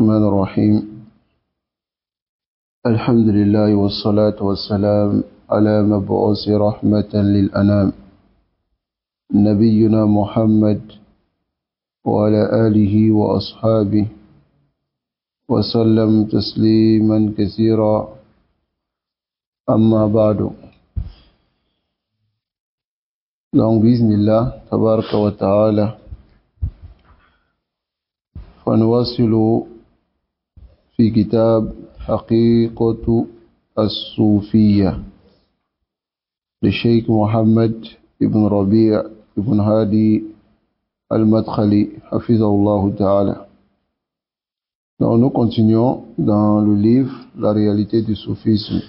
الرحمن الرحيم الحمد لله والصلاة والسلام على مبعوث رحمة للأنام نبينا محمد وعلى آله وأصحابه وسلم تسليما كثيرا أما بعد. Donc بإذن الله تبارك وتعالى فنواصل في كتاب حقيقة الصوفية للشيخ محمد ابن ربيع ابن هادي المدخلي حفظه الله تعالى. Donc nous continuons dans le livre La réalité du soufisme.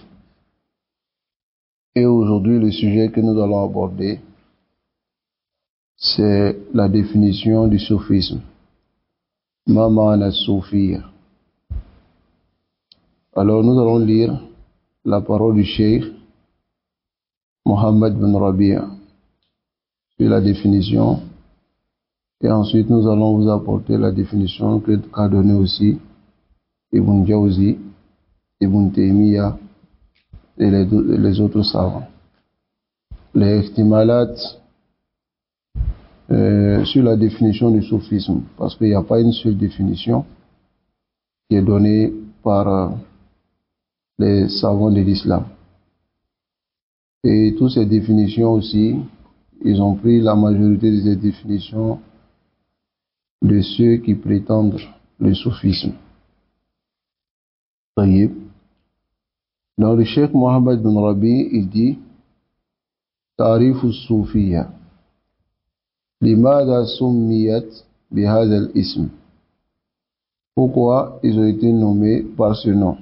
Et aujourd'hui le sujet que nous allons aborder, c'est la définition du soufisme. Ma ma'na soufiyya. Alors nous allons lire la parole du Cheikh Mohammed bin Rabia sur la définition, et ensuite nous allons vous apporter la définition qu'a donnée aussi Ibn Jawzi, Ibn Taymiyyah et les autres savants. Les ihtimalat sur la définition du soufisme, parce qu'il n'y a pas une seule définition qui est donnée par les savants de l'islam. Et toutes ces définitions aussi, ils ont pris la majorité de ces définitions de ceux qui prétendent le soufisme. Dans le Cheikh Mohammed bin Rabi, il dit Ta'rif al-Soufiyya. لماذا سميت بهذا الاسم? Pourquoi ils ont été nommés par ce nom?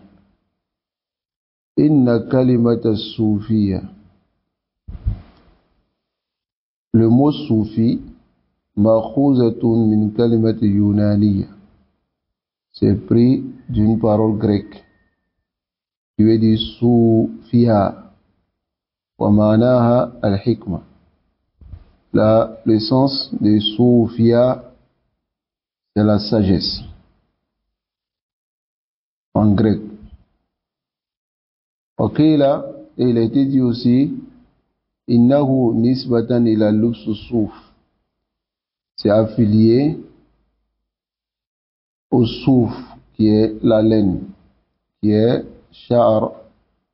Inna kalimata soufiyya. Le mot soufi, ma'khuzatun min kalimati yunaniyya. C'est pris d'une parole grecque qui veut dire soufiya wa ma'naha al-hikma. Le sens de soufia, c'est la sagesse en grec. Ok, là, et il a été dit aussi innahu nisbatan ila lubsu souf, c'est affilié au souf qui est la laine, qui est sha'r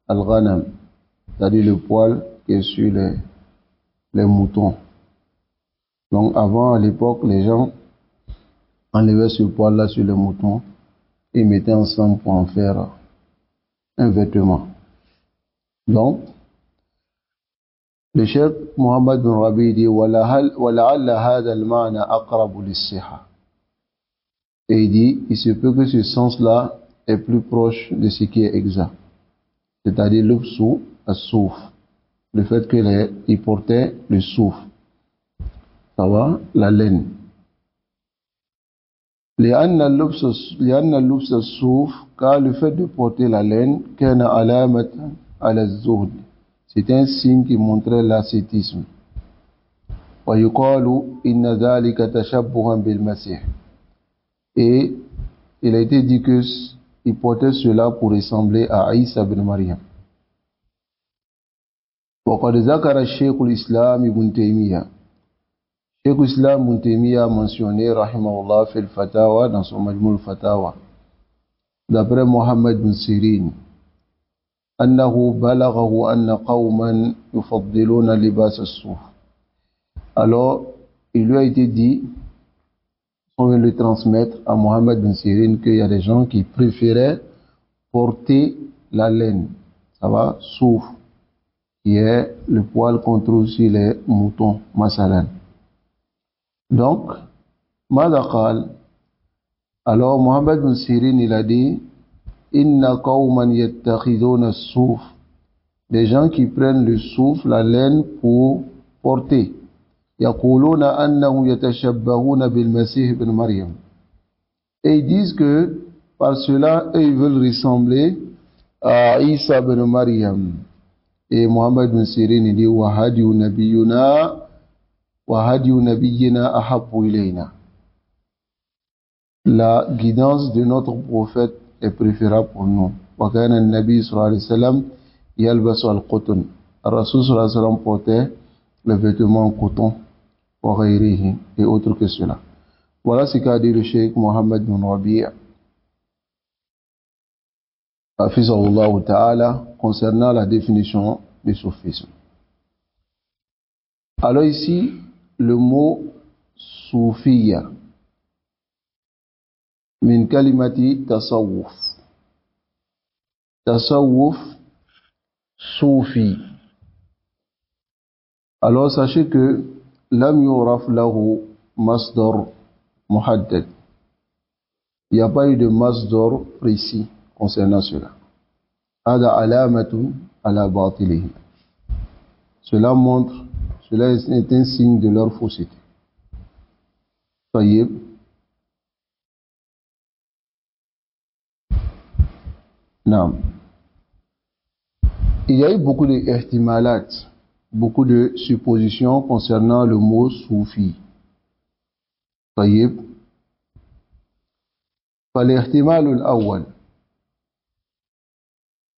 al-ghanam, c'est-à-dire le poil qui est sur les moutons. Donc avant, à l'époque, les gens enlevaient ce poil-là sur les moutons et mettaient ensemble pour en faire un vêtement. Donc, le cheikh Mohammed bin Rabi dit وَلَعَلَّ هَذَا الْمَعْنَى أَقْرَبُ لِلصِّحَةِ. Et il dit, il se peut que ce sens-là est plus proche de ce qui est exact. C'est-à-dire l'ubsu as-souf. Le fait qu'il portait le souf. Ça va, la laine. لأن اللبس الصوف, car le fait de porter la laine, كان علامة على الزهد, c'est un signe qui montrait l'ascétisme. ويقال إن ذلك تشبها بالمسيح. Et il a été dit que il portait cela pour ressembler à Isa ibn Maryam. وقد ذكر الشيخ الإسلام ابن تيمية. Cheikh Islam Ibn Taymiyyah a mentionné, rahimahullah, fait le fatawa, dans son majmou al-fatawa, d'après Mohammed bin Sirin, annahu balaghahu anna qawman yufaddiluna libas as-souf. Alors, il lui a été dit, on veut le transmettre à Mohammed bin Sirin, qu'il y a des gens qui préféraient porter la laine, ça va, souf, qui est le poil qu'on trouve sur les moutons, masalan. Donc, Madaqal, alors Mohammed bin Sirin, il a dit, Inna qawman yattakhiduna souf, des gens qui prennent le souf, la laine, pour porter. Yaquluna annahum yatashabbahuna bil Masih ibn Maryam. Et ils disent que, par cela, eux, ils veulent ressembler à Isa ibn Maryam. Et Mohammed bin Sirin, il dit, wa hadiyu nabiyuna وهدي نبينا أحب إلينا. la guidance de notre prophète est préférable pour nous. وكان النبي صلى الله عليه وسلم يلبس القطن. الرسول صلى الله عليه وسلم portait le vêtement en coton وغيره et autre que cela. Voilà ce qu'a dit le cheikh Mohammed bin Rabi' Hafizahullah Ta'ala concernant la définition du soufisme. Alors ici, le mot soufiya min kalimati tasawwuf. Tasawwuf, soufi. Alors sachez que lam yuraf lahu masdar muhaddad. Il n'y a pas eu de masdar précis concernant cela. Hada alamatun ala batilihi. Cela est un signe de leur fausseté. Tayyib. Naam. Il y a eu beaucoup d'ihtimalat, beaucoup de suppositions concernant le mot soufi. Tayyib. فالاحتمال الأول.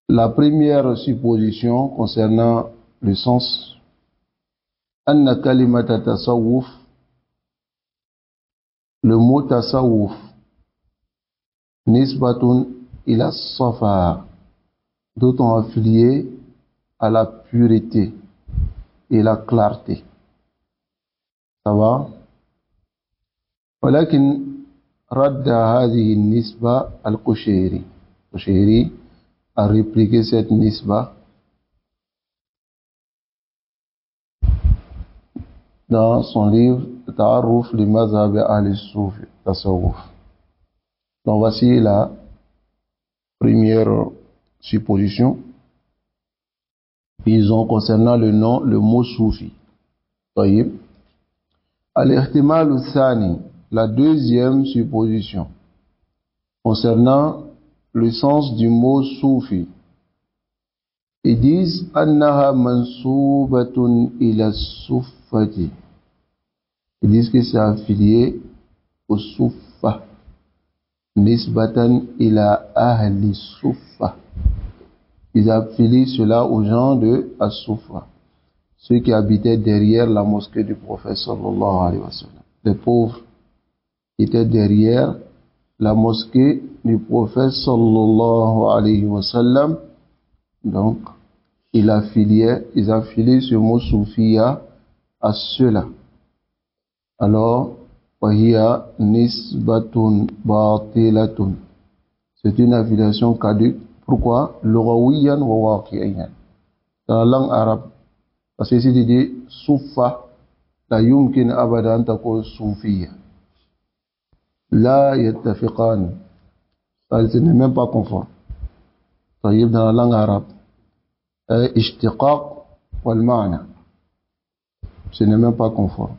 La première supposition concernant le sens أن كلمة تصوف, le mot tasawwuf nisbatun ila safa, d'autant affilié à la pureté et la clarté. Ça va? ولكن رد هذه النسبة القشيري. القشيري a répliqué cette nisba dans son livre Ta'arruf li mazhab al-Souf Tasawwuf. Donc voici la première supposition. Ils ont concernant le nom, le mot soufi. Taïb. Al-ihtimal al-thani, la deuxième supposition concernant le sens du mot soufi. Ils disent annaha mansoubatun ila suffati. Ils disent que c'est affilié au suffa. Nisbatan ila ahli suffa. Ils affilient cela aux gens de as-suffa, ceux qui habitaient derrière la mosquée du prophète sallallahu alayhi wa sallam. Les pauvres qui étaient derrière la mosquée du prophète sallallahu alayhi wa sallam. Donc, ils affiliaient ce mot soufiya à ceux-là. Alors, wahiya nisbatun batilatun. C'est une affiliation caduque. Pourquoi? Lughawiyan wa waqi'iyan. Dans la langue arabe. Parce que si tu dis soufa, la yumkin abadan takun soufiya. La yattafiqan. Ce n'est même pas conforme. Taïb dans la langue arabe. Ishtiqaq wal ma'na. Ce n'est même pas conforme.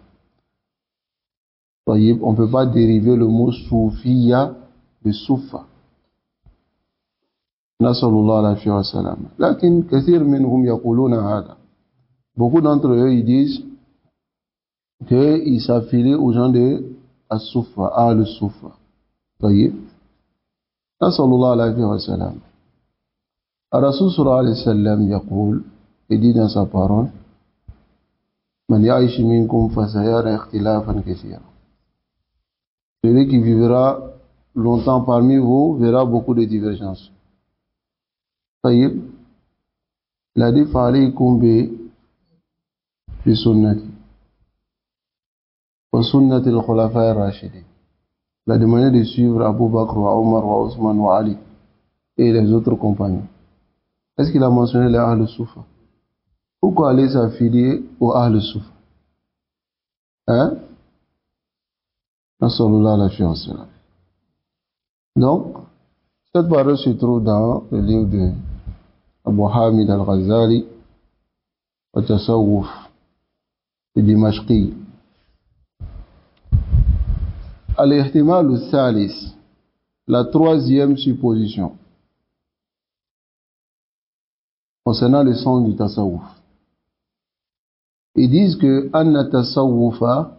Taïb, on ne peut pas dériver le mot soufiya de soufa. Nasallallahu alayhi wa sallam. Lakin, kathir minhum yaquluna hada. Beaucoup d'entre eux, ils disent qu'ils s'affilient aux gens de as-soufa, al-soufa. Taïb. Nasallallahu alayhi wa sallam. Ar-Rasul sallallahu alayhi wa sallam yaqul, il dit dans sa parole, Man ya'ish minkum fasayara ikhtilafan kathira. Celui qui vivra longtemps parmi vous verra beaucoup de divergences. Taïb, il a dit fa'alaykum bi sunnati wa sunnati al-khulafa'i ar-rashidin. Il a demandé de suivre Abu Bakr wa Omar wa Othman wa Ali et les autres compagnons. Est-ce qu'il a mentionné les Ahl Soufa? Pourquoi aller s'affilier aux Ahl Soufa? Hein? Donc, cette parole se trouve dans le livre de Abu Hamid al-Ghazali, At-Tasawwuf, de Dimashqi. Al-ihtimal al-thalis, la troisième supposition, concernant le sens du tasawwuf. Ils disent que anna tasawwufa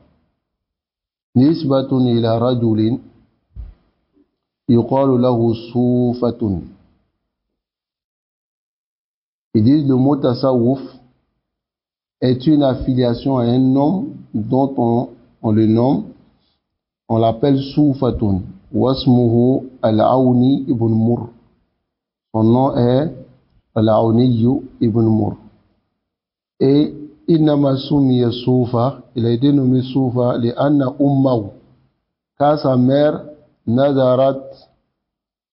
nisbatun ila rajulin يقال له صوفة. Ils disent le mot tasawwuf est une affiliation à un homme dont on le nomme, on l'appelle Soufatun. Wasmuhu al-Auni ibn Mur. Son nom est al-Auni ibn Mur. Et innama soumiya Soufa, il a été nommé Soufa, li anna ummahu, car sa mère Nadarat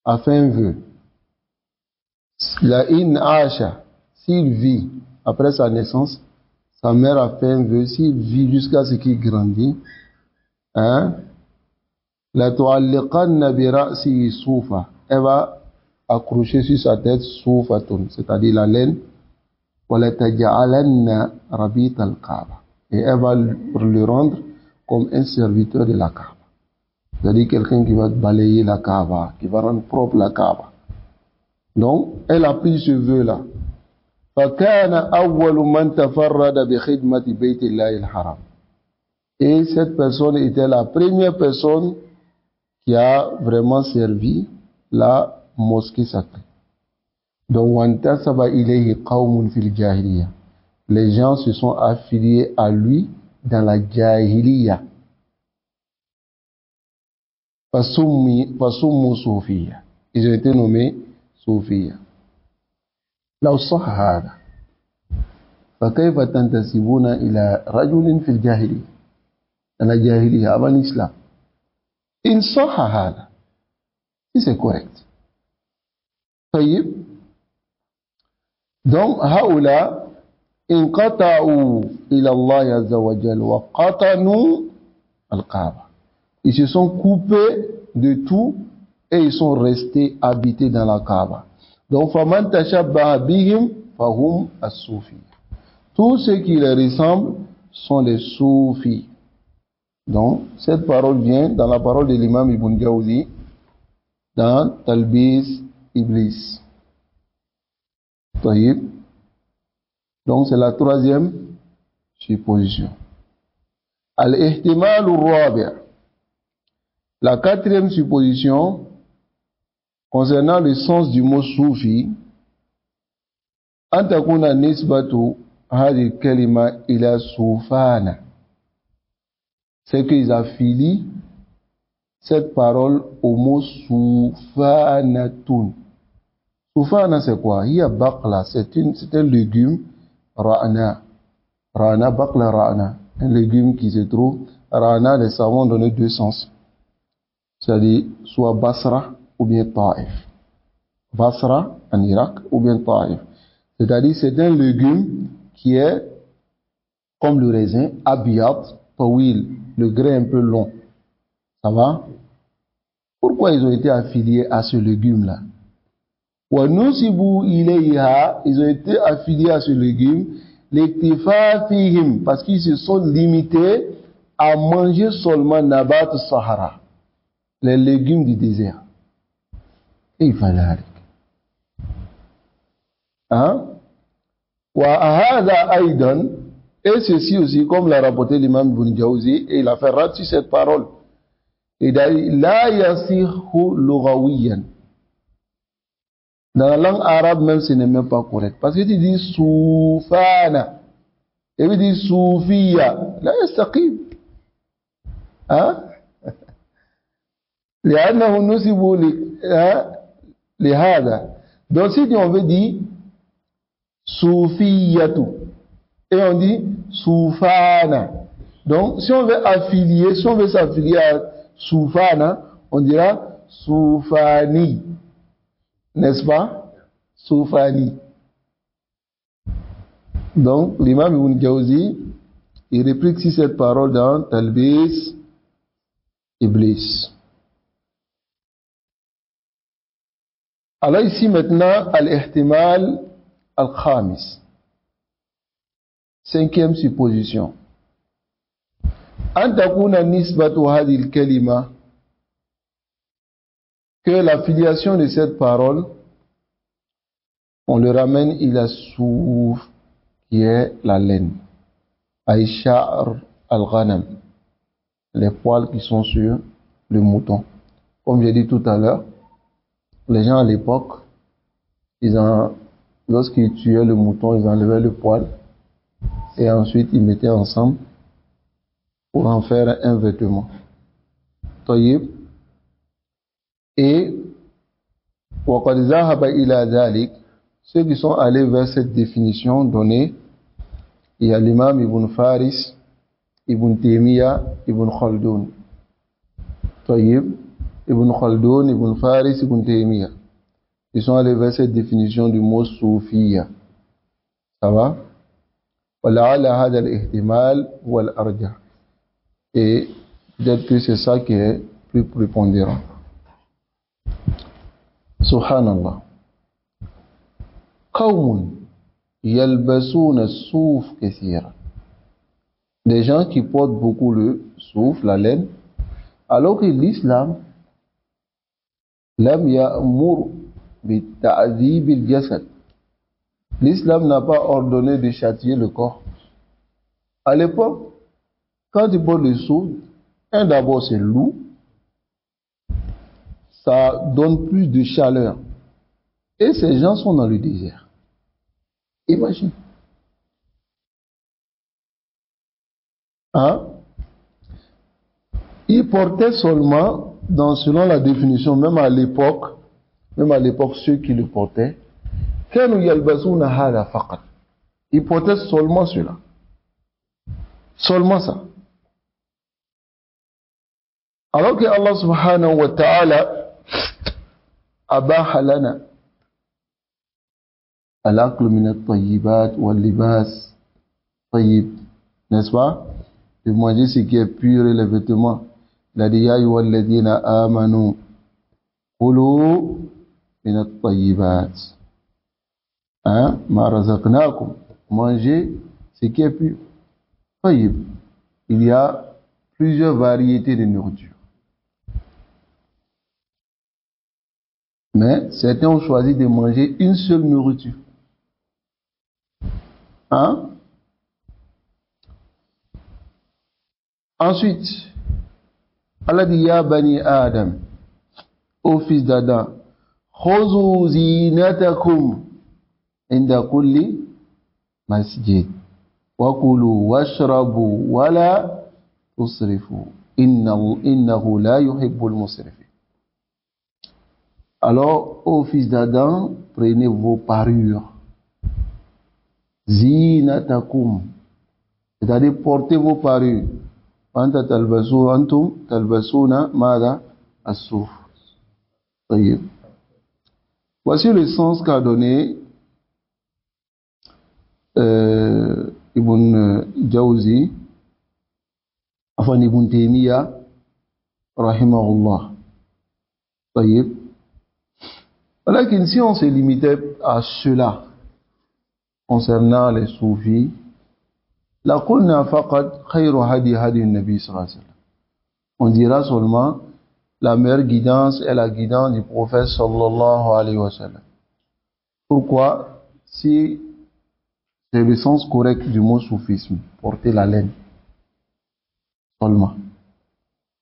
a fait un vœu. La in Asha, s'il vit après sa naissance, sa mère a fait un vœu, s'il vit jusqu'à ce qu'il grandit, hein, la tu'alliqanna bi ra'si soufa, elle va accrocher sur sa tête soufatun, c'est-à-dire la laine, wa la taj'alanna rabit al-Kaaba, et elle va le rendre comme un serviteur de la Kaaba. C'est-à-dire quelqu'un qui va balayer la Kaaba, qui va rendre propre la Kaaba. Donc, elle a pris ce vœu-là. فَكَانَ أَوَّلُ مَنْ تَفَرَّدَ بِخِدْمَةِ بَيْتِ اللَّهِ الْحَرَامِ. Et cette personne était la première personne qui a vraiment servi la mosquée sacrée. Donc, وَانْتَسَبَ إِلَيْهِ قَوْمٌ فِي الْجَاهِلِيَّةِ. Les gens se sont affiliés à lui dans la Jahiliya. فَسُمُّوا صُوفِيًّا. Ils ont été nommés Soufiyya. لو صح هذا فكيف تنتسبون إلى رجل في الجاهلية dans la jahiliya avant l'islam? إن صح هذا, si c'est correct. طيب, donc هؤلاء انقطعوا إلى الله عز وجل وقطنوا الكعبة. Ils se sont coupés de tout et ils sont restés habités dans la Kaaba. Donc, فَمَنْ تَشَبَّهَ بِهِمْ فَهُمْ الصُّوفِيّ. Tous ceux qui les ressemblent sont les soufis. Donc, cette parole vient dans la parole de l'imam Ibn Jawzi dans Talbis Iblis. طيب. Donc, c'est la troisième supposition. Al-ihtimal al-rabi'. La quatrième supposition concernant le sens du mot soufi, أن تكون نسبة هذه الكلمة إلى soufana, c'est qu'ils affilient cette parole au mot soufanatun. Soufana c'est quoi? Hiya baqla, c'est un légume ra'na. Ra'na, baqla ra'na, un légume qui se trouve, ra'na, les savants ont donné deux sens. C'est-à-dire soit Basra ou bien Taïf. Basra en Irak ou bien Taïf. C'est-à-dire c'est un légume qui est comme le raisin, abiyat, tawil, le grain un peu long. Ça va? Pourquoi ils ont été affiliés à ce légume-là? Wa nusibu ilayha, ils ont été affiliés à ce légume, l'iktifa fihim, parce qu'ils se sont limités à manger seulement nabat sahara, les légumes du désert. Et il fallait. Hein? Wa ahada aidan, et ceci aussi, comme l'a rapporté l'imam Ibn Jawzi, et il a fait rate sur cette parole. Il a dit, la yasihu lughawiyan. Dans la langue arabe même, ce n'est même pas correct. Parce que tu dis soufana, et tu dis soufiya, la yastaqim. Hein? لأنه نسبوا لهذا. Donc si on veut dire soufiyatu et on dit soufana, donc si on veut affilier, si on veut s'affilier à soufana, on dira soufani, n'est-ce pas? Soufani. Donc l'imam Ibn Jawzi, il réplique sur cette parole dans Talbis Iblis. Alors ici maintenant, al-ihtimal al-khamis. Cinquième supposition. An takuna nisbatu hadhihi al-kalima, que la filiation de cette parole, on le ramène ila souf, qui est la laine, aïshar al-ghanam, les poils qui sont sur le mouton. Comme j'ai dit tout à l'heure, les gens à l'époque, lorsqu'ils tuaient le mouton, ils enlevaient le poil et ensuite ils mettaient ensemble pour en faire un vêtement. طيب. Et وقد ذهب إلى ذلك, ceux qui sont allés vers cette définition donnée, il y a l'imam Ibn Faris, Ibn Taymiyyah, Ibn Khaldun. طيب. Ibn Khaldun, Ibn Faris, Ibn Taymiyyah. Ils sont allés vers cette définition du mot soufiyya. Ça va? ولعل هذا الاحتمال هو الأرجح. Et peut-être que c'est ça qui est plus prépondérant. Subhanallah. قوم يلبسون الصوف كثيرا. Des gens qui portent beaucoup le souf, la laine, alors que l'islam لم يأمر بتعذيب الجسد. L'islam n'a pas ordonné de châtier le corps. À l'époque, quand tu portes le souf, d'abord c'est lourd, ça donne plus de chaleur. Et ces gens sont dans le désert. Imagine. Hein? Ils portaient seulement, selon la définition, même à l'époque, ceux qui le portaient, ils portaient seulement cela. Seulement ça. Alors que Allah subhanahu wa ta'ala abaha lana al-aql min at-tayyibat wal-libas tayyib, n'est-ce pas? De manger ce qui est pur et les vêtements. Il a dit ya ayyuhalladhina amanu kulu min at-tayyibat, hein, ma razaqnakum, manger ce qui est pur. Tayyib. Il y a plusieurs variétés de nourriture. Mais certains ont choisi de manger une seule nourriture. Hein? Ensuite, Allah dit ya bani Adam, ô fils d'Adam, khuzu zinatakum inda kulli masjid wa kulu washrabu wala tusrifu innahu la yuhibbul musrifin. Alors, ô fils d'Adam, prenez vos parures. Zinatakum, c'est-à-dire portez vos parures. Anta talbasu antum talbasuna mada as-suf. Voici le sens qu'a donné Ibn Jawzi, enfin Ibn Taymiyyah, rahimahullah. طيب. Alors, si on se limitait à cela concernant les soufis, la qulna faqat khayru hadi nabi sallallahu alayhi wa sallam. On dira seulement la meilleure guidance est la guidance du prophète sallallahu alayhi wa sallam. Pourquoi? Si c'est le sens correct du mot soufisme, porter la laine seulement.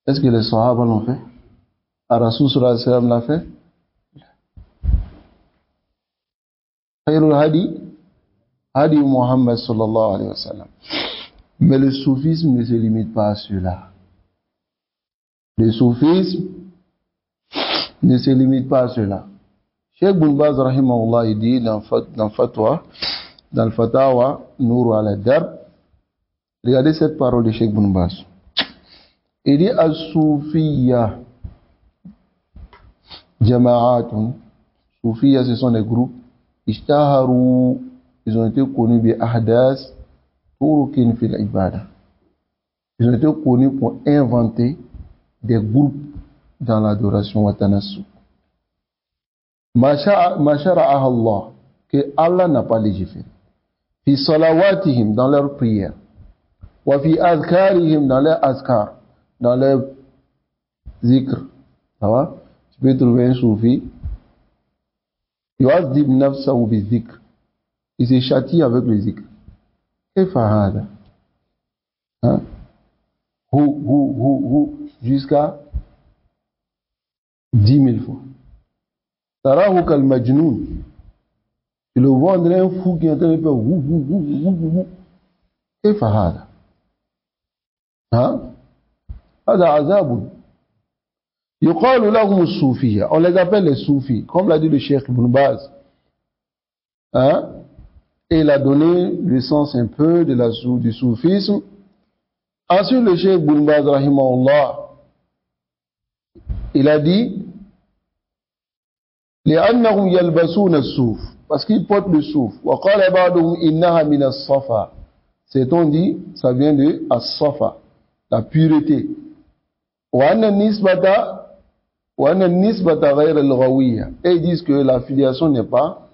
Est-ce que les sahaba l'ont fait? Rasul sallallahu alayhi wa sallam l'a fait? Khayrul hadi Muhammad sallallahu alayhi wa sallam. Mais le soufisme ne se limite pas à cela. Le soufisme ne se limite pas à cela. Cheikh Ibn Baz rahimahullah, il dit dans le Fatawa, Nour al-Darb, regardez cette parole de Cheikh Ibn Baz. Il dit as-soufiyya jama'atun. Soufiyya, ce sont des groupes. Ishtaharu, ils ont été connus bi ahdas turukin fil ibada. Ils ont été connus pour inventer des groupes dans l'adoration wa tanassuk. Ma shara'aha Allah, que Allah n'a pas légiféré. Fi salawatihim, dans leurs prières. Wa fi azkarihim, dans leurs azkar, dans leurs zikr. Ça va? Tu peux trouver un soufi. Yu'azdib nafsahu bi zikr. Il se châtie avec le zikr. Kayfa hada? Hein? Jusqu'à 10 000 fois. Tarahu kal majnoun. Tu le vois, on dirait un fou qui est en train de faire wou wou wou wou wou. كيف هذا؟ ها؟ هذا عذاب. يقال لهم الصوفية. On les appelle les soufis, comme l'a dit le Cheikh Ibn Baz. Hein? Et il a donné le sens un peu du soufisme. Ensuite, le Cheikh Ibn Baz, rahimahullah, il a dit لأنهم يلبسون الصوف, parce qu'ils portent le souf. وقال بعضهم إنها من الصفا. C'est on dit, ça vient de as-safa, la pureté. وأن النسبة غير الغوية. Et ils disent que la filiation n'est pas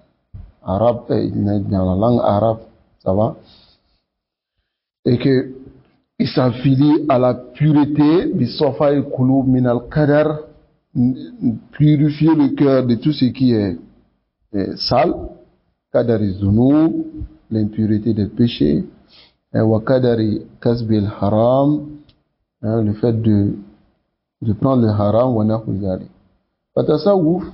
arabe, dans la langue arabe, ça va? Et que il s'affilie à la pureté, bisafa el kulub min al qadar, purifier le cœur de tout ce qui est sale, qadari zunub, l'impureté des péchés, wa qadari kasbil haram, le fait de prendre le haram, wa nahu zalik. Fatasawuf,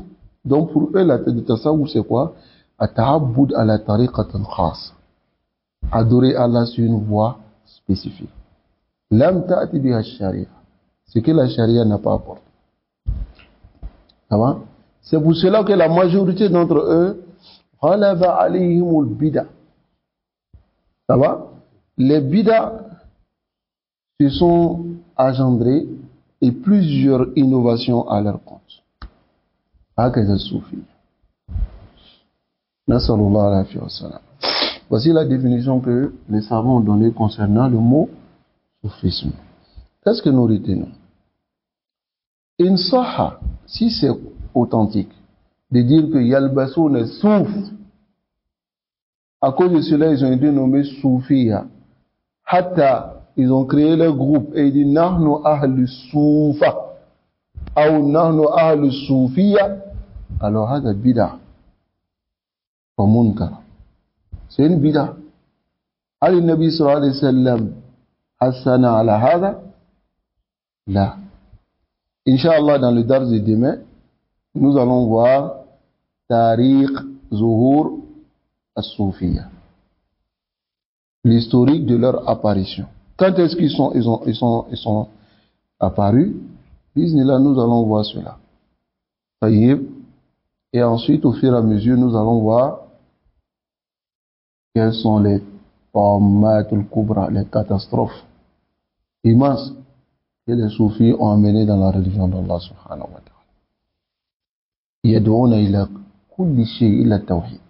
donc pour eux, le tasawuf c'est quoi? At-ta'abbud ala tariqatin khas. Adorer Allah sur une voie spécifique. Lam ta'ti biha sharia. Ce que la charia n'a pas apporté. Ça va? C'est pour cela que la majorité d'entre eux, ghalaba alayhimul bid'a. Ça va? Les bid'a se sont engendrés et plusieurs innovations à leur compte. Hakaza soufi. Nasallallahu alayhi wa sallam. Voici la définition que les savants ont donnée concernant le mot soufisme. Qu'est-ce que nous retenons? In sahha, si c'est authentique, de dire que Yalbasoun est souf, à cause de cela, ils ont été nommés Soufiya. Hatta, ils ont créé leur groupe et ils disent Nahnu ahlu soufa, ou Nahnu ahlu soufiya. Alors, hada bida, wa munkar. C'est une bida. Ali Nabi sallallahu alayhi wa sallam hassana ala hada? Là. Inch'Allah, dans le dars de demain, nous allons voir Tariq Zuhur as-Soufiya. L'historique de leur apparition. Quand est-ce qu'ils sont apparus? Bismillah, nous allons voir cela. Et ensuite, au fur et à mesure, nous allons voir quelles sont les Tammatul Kubra, les catastrophes immenses que les soufis ont amenées dans la religion d'Allah subhanahu wa ta'ala. Yad'una ila kulli shay illa tawhid.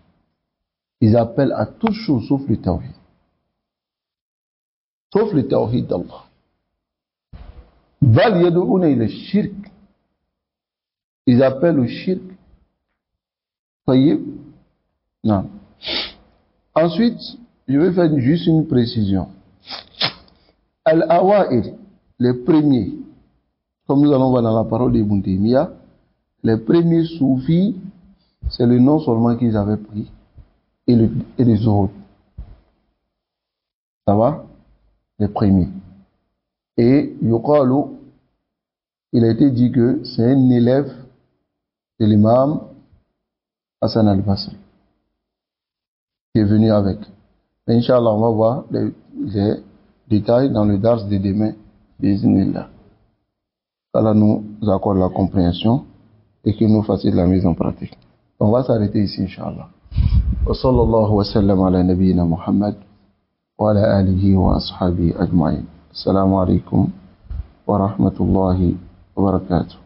Ils appellent à toute chose sauf le tawhid. Sauf le tawhid d'Allah. Bal yad'una ila shirk. Ils appellent au shirk. Tayyib. Non. Ensuite, je vais faire juste une précision. Al-Awa'il, les premiers, comme nous allons voir dans la parole d'Ibn Taymiyyah, les premiers soufis, c'est le nom seulement qu'ils avaient pris, et les autres. Ça va? Les premiers. Et Yuqalu, il a été dit que c'est un élève de l'imam Hassan al-Basri qui est venu avec. Et Inch'Allah, on va voir les détails dans le dars de demain. Bismillah. Allah nous accorde la compréhension et qu'il nous facilite la mise en pratique. On va s'arrêter ici, Inch'Allah. Wa sallallahu wa sallam ala nabiyyina Muhammad wa ala alihi wa ashabihi ajma'in. Assalamu alaikum wa rahmatullahi wa barakatuh.